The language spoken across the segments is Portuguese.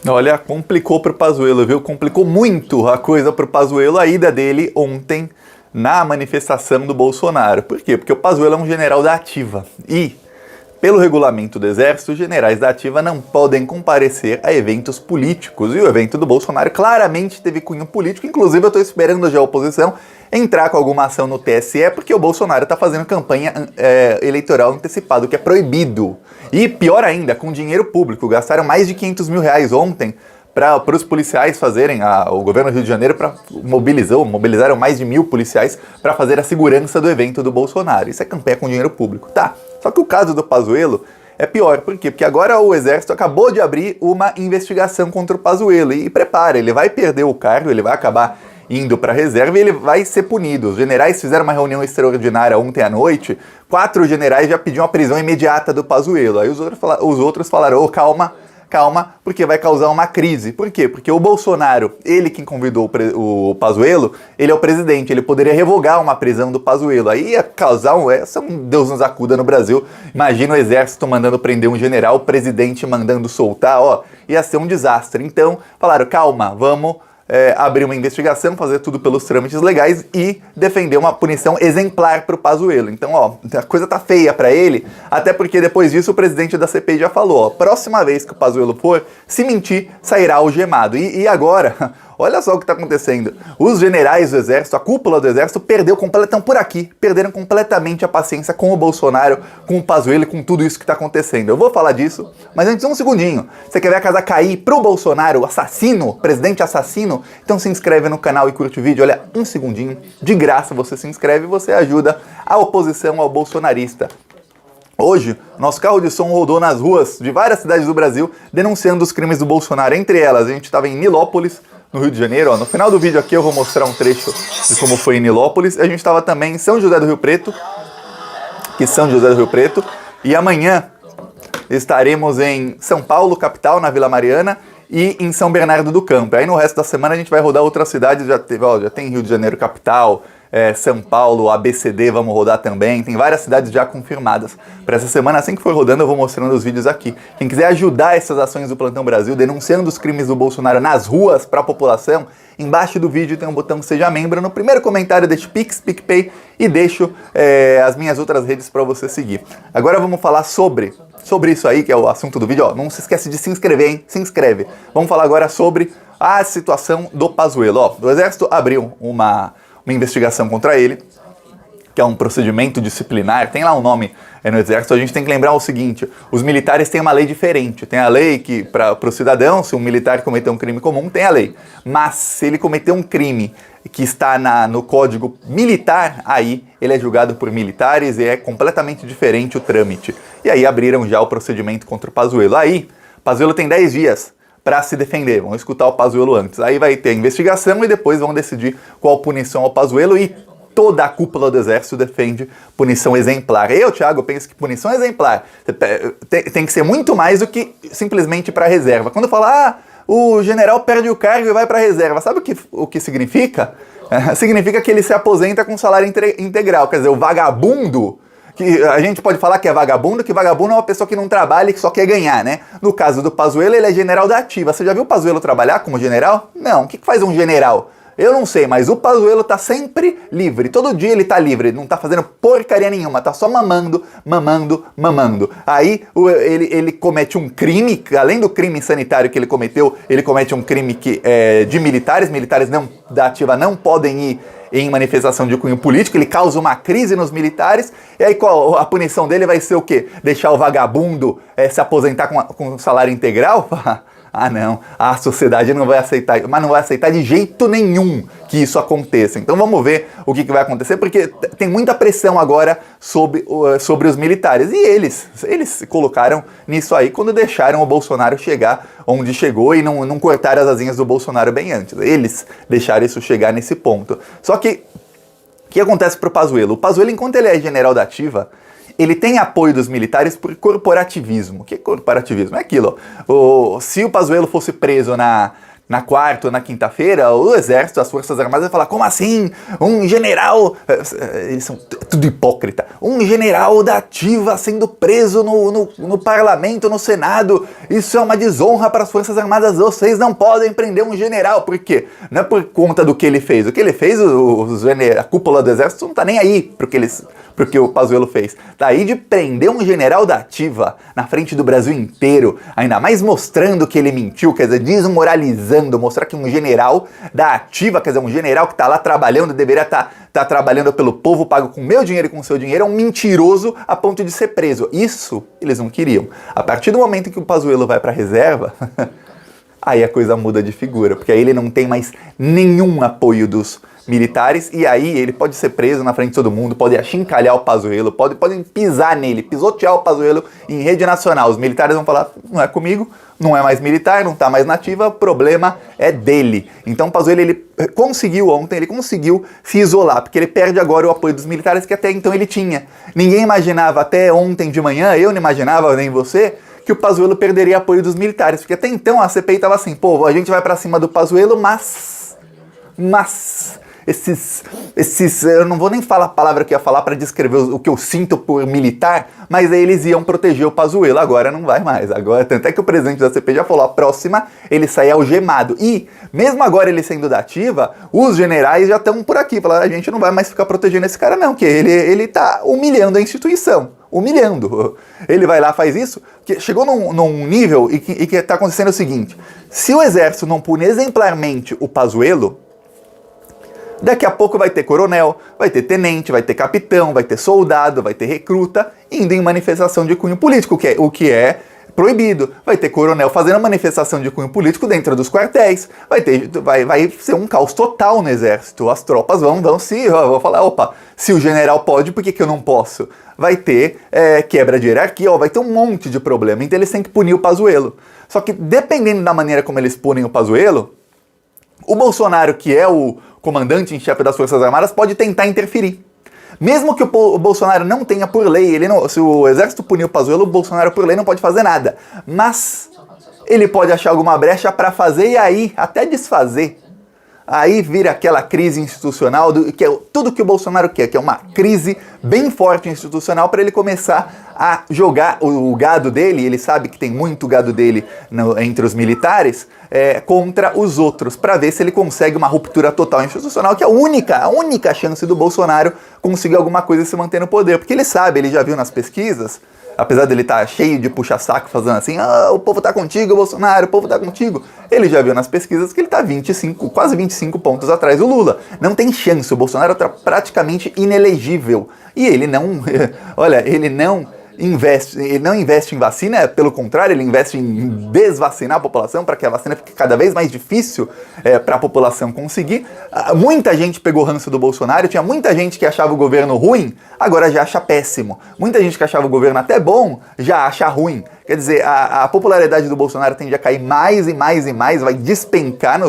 Olha, complicou pro Pazuello, viu? Complicou muito a coisa pro Pazuello a ida dele ontem na manifestação do Bolsonaro. Por quê? Porque o Pazuello é um general da ativa e, pelo regulamento do Exército, os generais da ativa não podem comparecer a eventos políticos. E o evento do Bolsonaro claramente teve cunho político. Inclusive, eu estou esperando já a oposição entrar com alguma ação no TSE, porque o Bolsonaro está fazendo campanha eleitoral antecipada, o que é proibido. E pior ainda, com dinheiro público. Gastaram mais de 500 mil reais ontem para os policiais fazerem, o governo do Rio de Janeiro mobilizaram mais de 1.000 policiais para fazer a segurança do evento do Bolsonaro. Isso é campanha com dinheiro público, tá? Só que o caso do Pazuello é pior. Por quê? Porque agora o Exército acabou de abrir uma investigação contra o Pazuello. E prepara, ele vai perder o cargo, ele vai acabar indo para a reserva e ele vai ser punido. Os generais fizeram uma reunião extraordinária ontem à noite, 4 generais já pediram a prisão imediata do Pazuello. Aí os outros falaram, ô, calma, porque vai causar uma crise. Por quê? Porque o Bolsonaro, ele quem convidou o Pazuello, ele é o presidente, ele poderia revogar uma prisão do Pazuello. Aí ia causar Deus nos acuda no Brasil. Imagina o Exército mandando prender um general, o presidente mandando soltar, ia ser um desastre. Então, falaram, calma, vamos abrir uma investigação, fazer tudo pelos trâmites legais e defender uma punição exemplar para o Pazuello. Então, a coisa tá feia para ele, até porque depois disso o presidente da CPI já falou, próxima vez que o Pazuello for, se mentir, sairá algemado. E agora, olha só o que está acontecendo. Os generais do Exército, a cúpula do Exército, perderam completamente a paciência com o Bolsonaro, com o Pazuello e com tudo isso que está acontecendo. Eu vou falar disso, mas antes um segundinho. Você quer ver a casa cair pro Bolsonaro, o assassino, presidente assassino? Então se inscreve no canal e curte o vídeo. Olha, um segundinho, de graça você se inscreve e você ajuda a oposição ao bolsonarista. Hoje, nosso carro de som rodou nas ruas de várias cidades do Brasil denunciando os crimes do Bolsonaro. Entre elas, a gente estava em Nilópolis, no Rio de Janeiro. No final do vídeo aqui eu vou mostrar um trecho de como foi em Nilópolis. A gente estava também em São José do Rio Preto, e amanhã estaremos em São Paulo, capital, na Vila Mariana, e em São Bernardo do Campo. Aí no resto da semana a gente vai rodar outras cidades, já tem Rio de Janeiro capital, São Paulo, ABCD, vamos rodar também, tem várias cidades já confirmadas. Para essa semana, assim que for rodando, eu vou mostrando os vídeos aqui. Quem quiser ajudar essas ações do Plantão Brasil, denunciando os crimes do Bolsonaro nas ruas para a população, embaixo do vídeo tem um botão Seja Membro, no primeiro comentário deixo Pix, PicPay e deixo as minhas outras redes para você seguir. Agora vamos falar sobre isso aí, que é o assunto do vídeo. Não se esquece de se inscrever, hein? Se inscreve. Vamos falar agora sobre a situação do Pazuello. O Exército abriu uma investigação contra ele, que é um procedimento disciplinar, tem lá um nome no Exército. A gente tem que lembrar o seguinte, os militares têm uma lei diferente, tem a lei que, para o cidadão, se um militar cometer um crime comum, tem a lei, mas se ele cometer um crime que está no código militar, aí ele é julgado por militares e é completamente diferente o trâmite. E aí abriram já o procedimento contra o Pazuello. Aí, Pazuello tem 10 dias para se defender, vão escutar o Pazuello antes. Aí vai ter a investigação e depois vão decidir qual punição ao Pazuello e toda a cúpula do Exército defende punição exemplar. Eu, Thiago, penso que punição exemplar tem que ser muito mais do que simplesmente para reserva. Quando fala, o general perde o cargo e vai para reserva, sabe o que significa? Significa que ele se aposenta com salário integral, quer dizer, o vagabundo, que a gente pode falar que vagabundo é uma pessoa que não trabalha e que só quer ganhar, né? No caso do Pazuello, ele é general da ativa. Você já viu o Pazuello trabalhar como general? Não. O que faz um general? Eu não sei, mas o Pazuello tá sempre livre. Todo dia ele tá livre, não tá fazendo porcaria nenhuma, tá só mamando. Aí ele comete um crime, além do crime sanitário que ele comete um crime de militares da ativa não podem ir em manifestação de cunho político, ele causa uma crise nos militares, e aí qual a punição dele vai ser o quê? Deixar o vagabundo se aposentar com salário integral? Não, a sociedade não vai aceitar, mas não vai aceitar de jeito nenhum que isso aconteça. Então vamos ver o que vai acontecer, porque tem muita pressão agora sobre os militares. E eles se colocaram nisso aí quando deixaram o Bolsonaro chegar onde chegou e não cortaram as asinhas do Bolsonaro bem antes. Eles deixaram isso chegar nesse ponto. Só que, o que acontece pro Pazuello? O Pazuello, enquanto ele é general da ativa, ele tem apoio dos militares por corporativismo. O que é corporativismo? É aquilo, se o Pazuello fosse preso na na quarta ou na quinta-feira, o exército, as forças armadas vai falar, como assim? Um general, eles são tudo hipócrita, um general da ativa sendo preso no parlamento, no senado, isso é uma desonra para as forças armadas, vocês não podem prender um general, por quê? Não é por conta do que ele fez, a cúpula do exército não tá nem aí porque o Pazuello fez. Daí de prender um general da ativa na frente do Brasil inteiro, ainda mais mostrando que ele mentiu, quer dizer, desmoralizando, mostrar que um general da ativa, quer dizer, um general que tá lá trabalhando, deveria estar trabalhando pelo povo, pago com meu dinheiro e com seu dinheiro, é um mentiroso a ponto de ser preso. Isso eles não queriam. A partir do momento que o Pazuello vai pra reserva, aí a coisa muda de figura, porque aí ele não tem mais nenhum apoio dos militares, e aí ele pode ser preso na frente de todo mundo, pode achincalhar o Pazuello, podem pisar nele, pisotear o Pazuello em rede nacional. Os militares vão falar, não é comigo, não é mais militar, não tá mais nativa, o problema é dele. Então o Pazuello, ele conseguiu ontem, ele conseguiu se isolar, porque ele perde agora o apoio dos militares que até então ele tinha. Ninguém imaginava até ontem de manhã, eu não imaginava, nem você, que o Pazuello perderia apoio dos militares, porque até então a CPI tava assim, pô, a gente vai pra cima do Pazuello, mas esses, eu não vou nem falar a palavra que eu ia falar para descrever o que eu sinto por militar, mas aí eles iam proteger o Pazuello, agora não vai mais, agora, tanto é que o presidente da CPI já falou, a próxima ele sai algemado, e mesmo agora ele sendo da ativa, os generais já estão por aqui, falaram, a gente não vai mais ficar protegendo esse cara não, que ele tá humilhando a instituição, humilhando, ele vai lá, faz isso, que chegou num nível e que tá acontecendo o seguinte, se o exército não pune exemplarmente o Pazuello, daqui a pouco vai ter coronel, vai ter tenente, vai ter capitão, vai ter soldado, vai ter recruta indo em manifestação de cunho político, o que é proibido. Vai ter coronel fazendo manifestação de cunho político dentro dos quartéis. Vai ser um caos total no exército. As tropas vão falar, opa, se o general pode, por que eu não posso? Vai ter quebra de hierarquia, vai ter um monte de problema. Então eles têm que punir o Pazuello. Só que dependendo da maneira como eles punem o Pazuello, o Bolsonaro, que é o comandante em chefe das Forças Armadas, pode tentar interferir. Mesmo que o Bolsonaro não tenha por lei, se o exército punir o Pazuello, o Bolsonaro por lei não pode fazer nada. Mas ele pode achar alguma brecha para fazer e aí até desfazer. Aí vira aquela crise institucional, que é tudo que o Bolsonaro quer, que é uma crise bem forte institucional para ele começar a jogar o gado dele, ele sabe que tem muito gado dele entre os militares, contra os outros, para ver se ele consegue uma ruptura total institucional, que é a única chance do Bolsonaro conseguir alguma coisa e se manter no poder. Porque ele sabe, ele já viu nas pesquisas, apesar dele estar cheio de puxa-saco, fazendo assim, o povo tá contigo, Bolsonaro, o povo tá contigo. Ele já viu nas pesquisas que ele tá quase 25 pontos atrás do Lula. Não tem chance, o Bolsonaro tá praticamente inelegível. E ele não, ele não investe em vacina, pelo contrário, ele investe em desvacinar a população para que a vacina fique cada vez mais difícil para a população conseguir. Muita gente pegou ranço do Bolsonaro, tinha muita gente que achava o governo ruim, agora já acha péssimo. Muita gente que achava o governo até bom, já acha ruim. Quer dizer, a popularidade do Bolsonaro tende a cair mais e mais e mais, vai despencar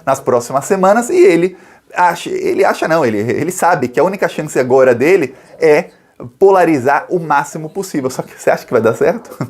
nas próximas semanas, e ele sabe que a única chance agora dele é polarizar o máximo possível. Só que você acha que vai dar certo?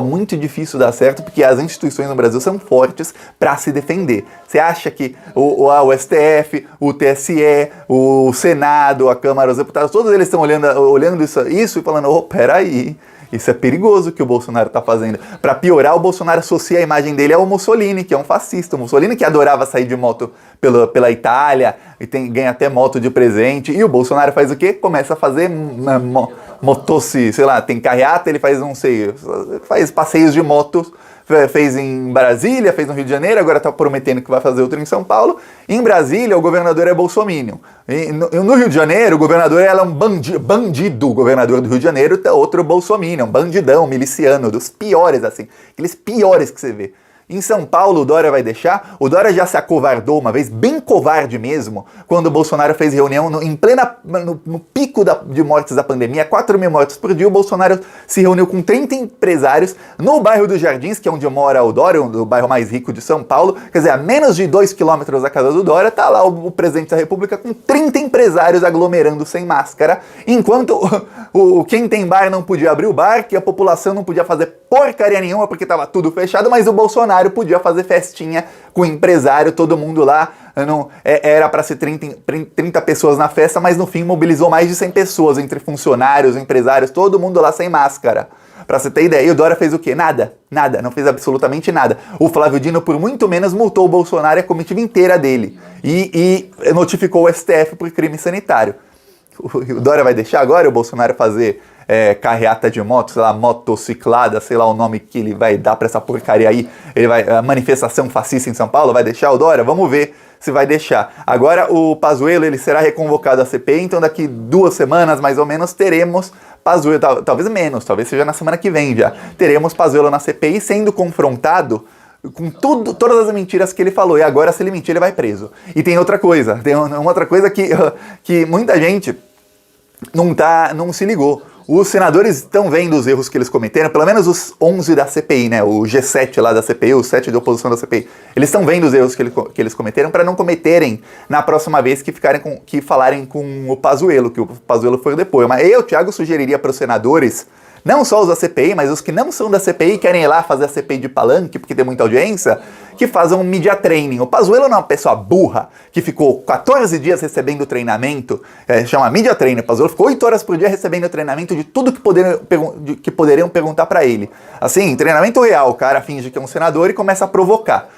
Muito difícil dar certo, porque as instituições no Brasil são fortes para se defender. Você acha que o STF, o TSE, o Senado, a Câmara dos Deputados, todos eles estão olhando isso e falando, peraí, isso é perigoso que o Bolsonaro está fazendo. Para piorar, o Bolsonaro associa a imagem dele ao Mussolini, que é um fascista. O Mussolini que adorava sair de moto pela Itália e ganha até moto de presente. E o Bolsonaro faz o quê? Começa a fazer tem carreata, ele faz passeios de motos. Fez em Brasília, fez no Rio de Janeiro, agora está prometendo que vai fazer outro em São Paulo. Em Brasília, o governador é bolsominion. No Rio de Janeiro, o governador é um bandido. O governador do Rio de Janeiro é outro bolsominion, bandidão, miliciano, dos piores, assim. Aqueles piores que você vê. Em São Paulo, o Dória vai deixar. O Dória já se acovardou uma vez, bem covarde mesmo, quando o Bolsonaro fez reunião no pico de mortes da pandemia, 4 mil mortes por dia. O Bolsonaro se reuniu com 30 empresários no bairro dos Jardins, que é onde mora o Dória, o bairro mais rico de São Paulo. Quer dizer, a menos de 2 quilômetros da casa do Dória, tá lá o presidente da República com 30 empresários aglomerando sem máscara, enquanto quem tem bar não podia abrir o bar, que a população não podia fazer porcaria nenhuma porque tava tudo fechado, mas o Bolsonaro podia fazer festinha com o empresário, todo mundo lá. Não, era para ser 30 pessoas na festa, mas no fim mobilizou mais de 100 pessoas, entre funcionários, empresários, todo mundo lá sem máscara. Pra você ter ideia. E o Dória fez o quê? Nada, não fez absolutamente nada. O Flávio Dino, por muito menos, multou o Bolsonaro e a comitiva inteira dele. E notificou o STF por crime sanitário. O Dória vai deixar agora o Bolsonaro fazer carreata de moto, sei lá, motociclada, sei lá o nome que ele vai dar pra essa porcaria aí. Ele vai, a manifestação fascista em São Paulo, vai deixar o Dória? Vamos ver se vai deixar. Agora o Pazuello, ele será reconvocado à CPI, então daqui 2 semanas, mais ou menos, teremos Pazuello, talvez menos, talvez seja na semana que vem já, teremos Pazuello na CPI sendo confrontado com todas as mentiras que ele falou, e agora se ele mentir ele vai preso. E tem outra coisa, que muita gente não se ligou. Os senadores estão vendo os erros que eles cometeram, pelo menos os 11 da CPI, né? O G7 lá da CPI, os 7 de oposição da CPI. Eles estão vendo os erros que eles cometeram para não cometerem na próxima vez que falarem com o Pazuello, que o Pazuello foi depois. Mas eu, Thiago, sugeriria para os senadores, não só os da CPI, mas os que não são da CPI e querem ir lá fazer a CPI de palanque, porque tem muita audiência, que façam um media training. O Pazuello não é uma pessoa burra, que ficou 14 dias recebendo treinamento, chama media training. O Pazuello ficou 8 horas por dia recebendo treinamento de tudo que poderiam perguntar para ele. Assim, treinamento real, o cara finge que é um senador e começa a provocar.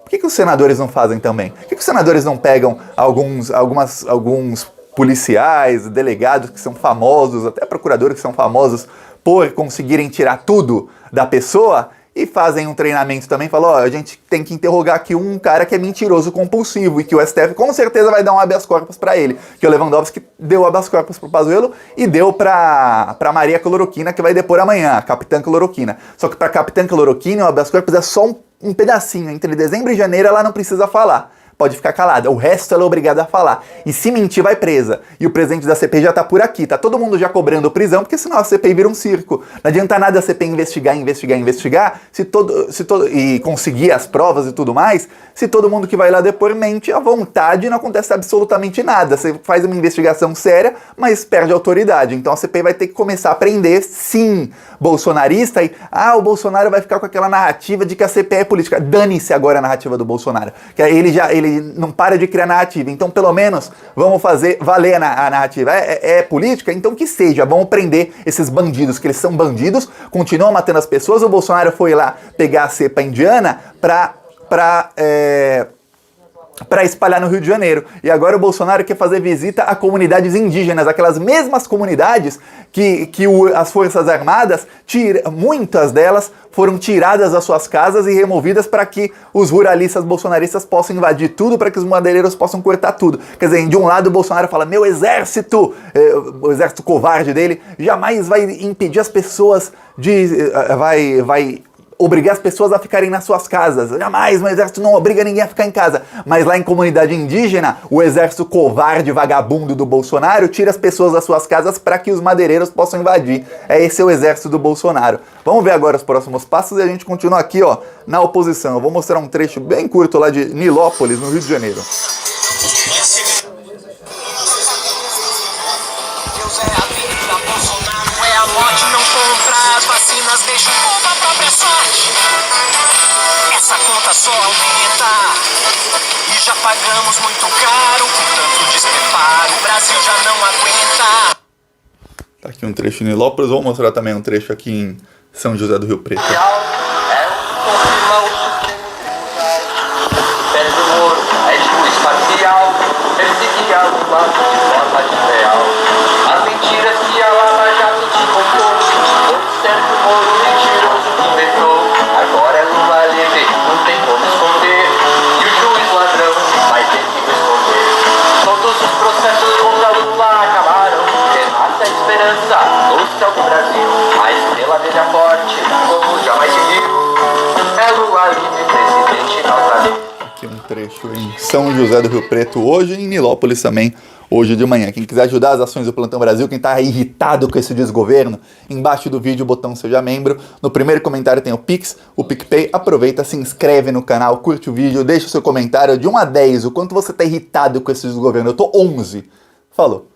Por que os senadores não fazem também? Por que os senadores não pegam alguns policiais, delegados que são famosos, até procuradores que são famosos por conseguirem tirar tudo da pessoa e fazem um treinamento também, falam, a gente tem que interrogar aqui um cara que é mentiroso compulsivo e que o STF com certeza vai dar um habeas corpus para ele, que o Lewandowski deu o habeas corpus pro Pazuello e deu pra Maria Cloroquina, que vai depor amanhã, a Capitã Cloroquina. Só que pra Capitã Cloroquina o habeas corpus é só um pedacinho, entre dezembro e janeiro ela não precisa falar. Pode ficar calada, o resto ela é obrigada a falar. E se mentir, vai presa. E o presidente da CPI já tá por aqui, tá todo mundo já cobrando prisão, porque senão a CPI vira um circo. Não adianta nada a CPI investigar, e conseguir as provas e tudo mais, se todo mundo que vai lá depor mente à vontade e não acontece absolutamente nada. Você faz uma investigação séria, mas perde autoridade. Então a CPI vai ter que começar a aprender, sim, bolsonarista, e o Bolsonaro vai ficar com aquela narrativa de que a CPI é política. Dane-se agora a narrativa do Bolsonaro. Que ele não para de criar narrativa. Então, pelo menos, vamos fazer valer a narrativa. É política? Então que seja. Vamos prender esses bandidos, que eles são bandidos, continuam matando as pessoas. O Bolsonaro foi lá pegar a cepa indiana para espalhar no Rio de Janeiro. E agora o Bolsonaro quer fazer visita a comunidades indígenas, aquelas mesmas comunidades que as Forças Armadas, muitas delas foram tiradas das suas casas e removidas para que os ruralistas bolsonaristas possam invadir tudo, para que os madeireiros possam cortar tudo. Quer dizer, de um lado o Bolsonaro fala, meu exército, o exército covarde dele, jamais vai impedir as pessoas vai obrigar as pessoas a ficarem nas suas casas. Jamais, o exército não obriga ninguém a ficar em casa. Mas lá em comunidade indígena, o exército covarde, vagabundo do Bolsonaro tira as pessoas das suas casas para que os madeireiros possam invadir. Esse é o exército do Bolsonaro. Vamos ver agora os próximos passos e a gente continua aqui, na oposição. Eu vou mostrar um trecho bem curto lá de Nilópolis, no Rio de Janeiro. Essa conta só aumenta e já pagamos muito caro por tanto despreparo. O Brasil já não aguenta. Tá aqui um trecho em Nilópolis, vou mostrar também um trecho aqui em São José do Rio Preto. As mentiras que a Lava Jato te contou, foi certo Moro mentiroso que inventou. Agora é Lula livre, não tem como esconder, e o juiz ladrão vai ter que responder. Todos os processos contra Lula acabaram, renasce a esperança no céu do Brasil. A estrela dele é forte, como jamais se viu. É Lula livre, presidente não Brasil. Aqui um trecho em São José do Rio Preto, hoje em Nilópolis também, hoje de manhã. Quem quiser ajudar as ações do Plantão Brasil, quem está irritado com esse desgoverno, embaixo do vídeo o botão Seja Membro. No primeiro comentário tem o Pix, o PicPay. Aproveita, se inscreve no canal, curte o vídeo, deixa o seu comentário de 1 a 10, o quanto você está irritado com esse desgoverno. Eu tô 11. Falou.